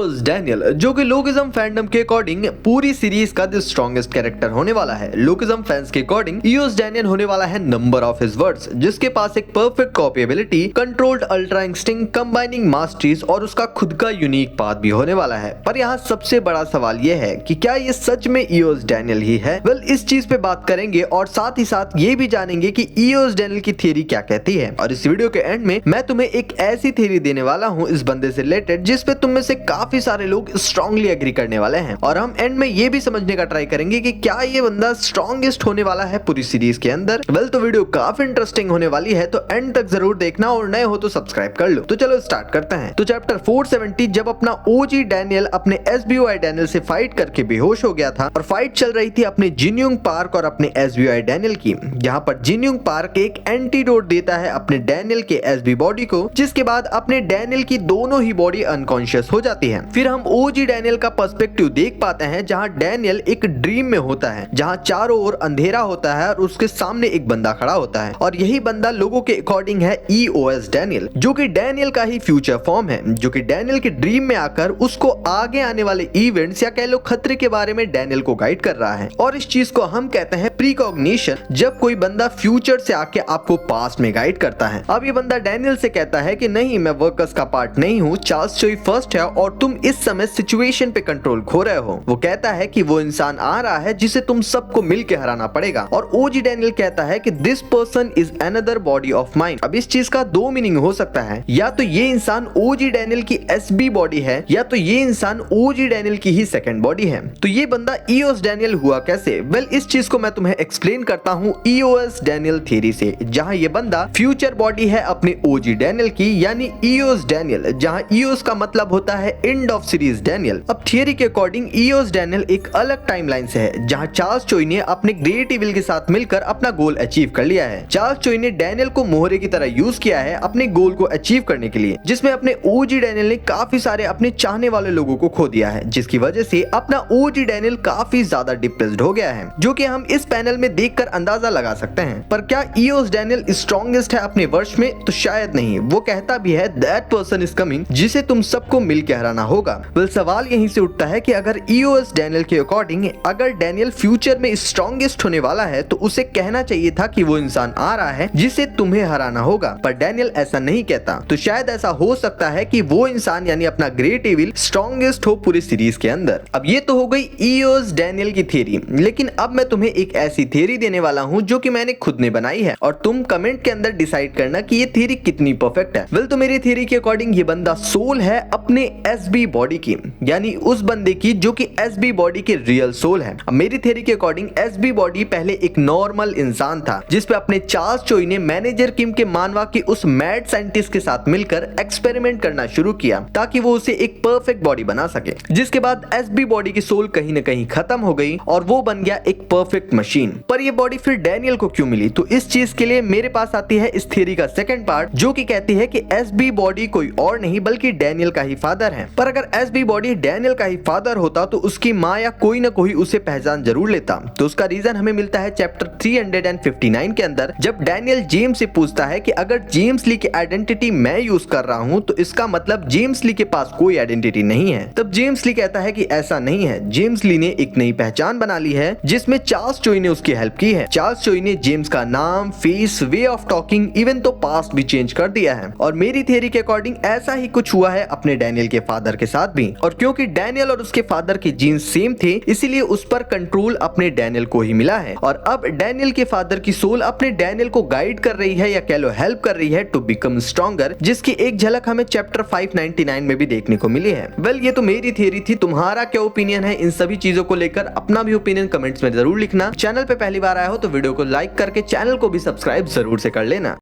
EOS Daniel, जो कि लोकिज्म fandom के अकॉर्डिंग पूरी सीरीज का द स्ट्रॉन्गेस्ट कैरेक्टर होने वाला है। लोकिज्म फैंस के अकॉर्डिंग ईओएस डैनियल होने वाला है नंबर ऑफ हिज वर्ड्स, जिसके पास एक perfect copy ability, controlled ultra instinct, combining masteries और उसका खुद का यूनिक पाथ भी होने वाला है। पर यहाँ सबसे बड़ा सवाल ये है कि क्या ये सच में ईओएस डैनियल ही है? वेल, इस चीज पे बात करेंगे और साथ ही साथ ये भी जानेंगे कि ईओएस डैनियल की थ्योरी क्या कहती है। और इस वीडियो के एंड में मैं तुम्हें एक ऐसी थ्योरी देने वाला हूँ इस बंदे से रिलेटेड जिसपे तुम में से काफी सारे लोग स्ट्रांगली एग्री करने वाले हैं, और हम एंड में ये भी समझने का ट्राई करेंगे कि क्या ये बंदा स्ट्रॉन्गेस्ट होने वाला है पूरी सीरीज के अंदर। वेल, तो वीडियो काफी इंटरेस्टिंग होने वाली है, तो एंड तक जरूर देखना और नए हो तो सब्सक्राइब कर लो। तो चलो स्टार्ट करते हैं। तो चैप्टर 470, जब अपना ओजी डैनियल अपने एसबीओआई डैनियल से फाइट करके बेहोश हो गया था और फाइट चल रही थी अपने जिनयुंग पार्क और अपने एसबीओआई डैनियल की, जहां पर जिनयुंग पार्क एक एंटीडोट देता है अपने डैनियल के एसबी बॉडी को, जिसके बाद अपने डैनियल की दोनों ही बॉडी अनकॉन्शियस हो जाती है। फिर हम ओजी डैनियल का पर्सपेक्टिव देख पाते हैं, जहां डैनियल एक ड्रीम में होता है, जहां चारों ओर अंधेरा होता है और उसके सामने एक बंदा खड़ा होता है, और यही बंदा लोगों के अकॉर्डिंग है ईओएस डैनियल, जो कि डैनियल का ही फ्यूचर फॉर्म है, जो कि डैनियल के ड्रीम में आकर उसको आगे आने वाले इवेंट्स या कह लो खतरे के बारे में डैनियल को गाइड कर रहा है। और इस चीज को हम कहते हैं प्रीकॉग्निशन, जब कोई बंदा फ्यूचर से आके आपको पास्ट में गाइड करता है। अब ये बंदा डैनियल से कहता है कि नहीं, मैं वर्कर्स का पार्ट नहीं हूँ, चार्ल्स चोई फर्स्ट है और तुम इस समय सिचुएशन पे कंट्रोल खो रहे हो। वो कहता है कि वो इंसान आ रहा है जिसे तुम सबको मिलके हराना पड़ेगा, और ओजी डैनियल कहता है कि this person is another body of mind. अब इस चीज का दो मीनिंग हो सकता है, या तो ये इंसान ओजी डैनियल की एसबी बॉडी है, या तो ये इंसान ओजी डैनियल की ही सेकंड बॉडी है। तो ये बंदा ईओएस डैनियल हुआ कैसे? वेल, इस चीज को मैं तुम्हें एक्सप्लेन करता हूँ ईओएस डैनियल थ्योरी से, जहां ये बंदा फ्यूचर बॉडी है अपने ओजी डैनियल की, यानी ईओएस डैनियल, जहां ईओएस का मतलब होता है एंड ऑफ सीरीज डैनियल। अब थियरी के अकॉर्डिंग ईओएस डैनियल एक अलग टाइमलाइन से है, जहां चार्ल्स चोई ने अपने ग्रेट इविल के साथ मिलकर अपना गोल अचीव कर लिया है। चार्ल्स चोई ने डैनियल को मोहरे की तरह यूज किया है अपने गोल को अचीव करने के लिए, जिसमें अपने ओजी डैनियल ने काफी सारे अपने चाहने वाले लोगों को खो दिया है, जिसकी वजह से अपना ओजी डैनियल काफी ज्यादा डिप्रेस्ड हो गया है, जो कि हम इस पैनल में देखकर अंदाजा लगा सकते हैं। पर क्या ईओएस डैनियल स्ट्रॉन्गेस्ट है अपने वर्ष में? तो शायद नहीं। वो कहता भी है दैट पर्सन इज कमिंग, जिसे तुम सबको मिलकर हराना होगा। वेल, सवाल यहीं से उठता है कि अगर ईओएस डैनियल के अकॉर्डिंग अगर डैनियल फ्यूचर में स्ट्रॉन्गेस्ट होने वाला है, तो उसे कहना चाहिए था कि वो इंसान आ रहा है जिसे तुम्हें हराना होगा, पर डैनियल ऐसा नहीं कहता। तो शायद ऐसा हो सकता है कि वो इंसान यानी अपना ग्रेट इविल स्ट्रॉन्गेस्ट हो पूरी सीरीज के अंदर। अब ये तो हो गई ईओएस डैनियल की थ्योरी, लेकिन अब मैं तुम्हें एक ऐसी थ्योरी देने वाला हूँ जो कि मैंने खुद ने बनाई है, और तुम कमेंट के अंदर डिसाइड करना कि ये थ्योरी कितनी परफेक्ट है। वेल, तो मेरी थ्योरी के अकॉर्डिंग ये बंदा सोल है अपने एसबी बॉडी की, यानी उस बंदे की जो कि एसबी बॉडी के रियल सोल है। अब मेरी थ्योरी के अकॉर्डिंग एसबी बॉडी पहले एक नॉर्मल इंसान था, जिसपे अपने चार्ल्स चोई ने मैनेजर किम के मानवा की उस मैड साइंटिस्ट के साथ मिलकर एक्सपेरिमेंट करना शुरू किया, ताकि वो उसे एक परफेक्ट बॉडी बना सके। जिसके बाद एसबी बॉडी की सोल कहीं न कहीं खत्म हो गई और वो बन गया एक परफेक्ट मशीन। पर ये बॉडी फिर डैनियल को क्यों मिली? तो इस चीज के लिए मेरे पास आती है इस थ्योरी का सेकंड पार्ट, जो कि कहती है कि एसबी बॉडी कोई और नहीं बल्कि डैनियल का ही फादर है। पर अगर एसबी बॉडी डैनियल का ही फादर होता तो उसकी माँ या कोई ना कोई उसे पहचान जरूर लेता। तो उसका रीजन हमें मिलता है चैप्टर 359 के अंदर, जब डैनियल जेम्स से पूछता है कि अगर जेम्स ली की आइडेंटिटी मैं यूज कर रहा हूँ तो इसका मतलब जेम्स ली के पास कोई आइडेंटिटी नहीं है। तब जेम्स ली कहता है कि ऐसा नहीं है, जेम्स ली ने एक नई पहचान बना ली है, जिसमें चार्ल्स चोई ने उसकी हेल्प की है। चार्ल्स चोई ने जेम्स का नाम, face, way of talking, even तो पास्ट भी चेंज कर दिया है। और मेरी थ्योरी के अकॉर्डिंग ऐसा ही कुछ हुआ है अपने डैनियल के फादर के साथ भी, और क्योंकि डैनियल और उसके फादर के जीन्स सेम थे, इसीलिए उस पर कंट्रोल अपने डैनियल को ही मिला है। और अब डैनियल के फादर की सोल अपने डैनियल को गाइड कर रही है या कह लो हेल्प कर रही है टू बिकम स्ट्रॉन्गर, जिसकी एक झलक हमें चैप्टर 599 में भी देखने को मिली है। वेल, ये तो मेरी थ्योरी थी, तुम्हारा क्या ओपिनियन है इन सभी चीजों को लेकर? अपना भी ओपिनियन कमेंट्स में जरूर लिखना। चैनल पे पहली बार आया हो तो वीडियो को लाइक करके चैनल को भी सब्सक्राइब जरूर से कर लेना।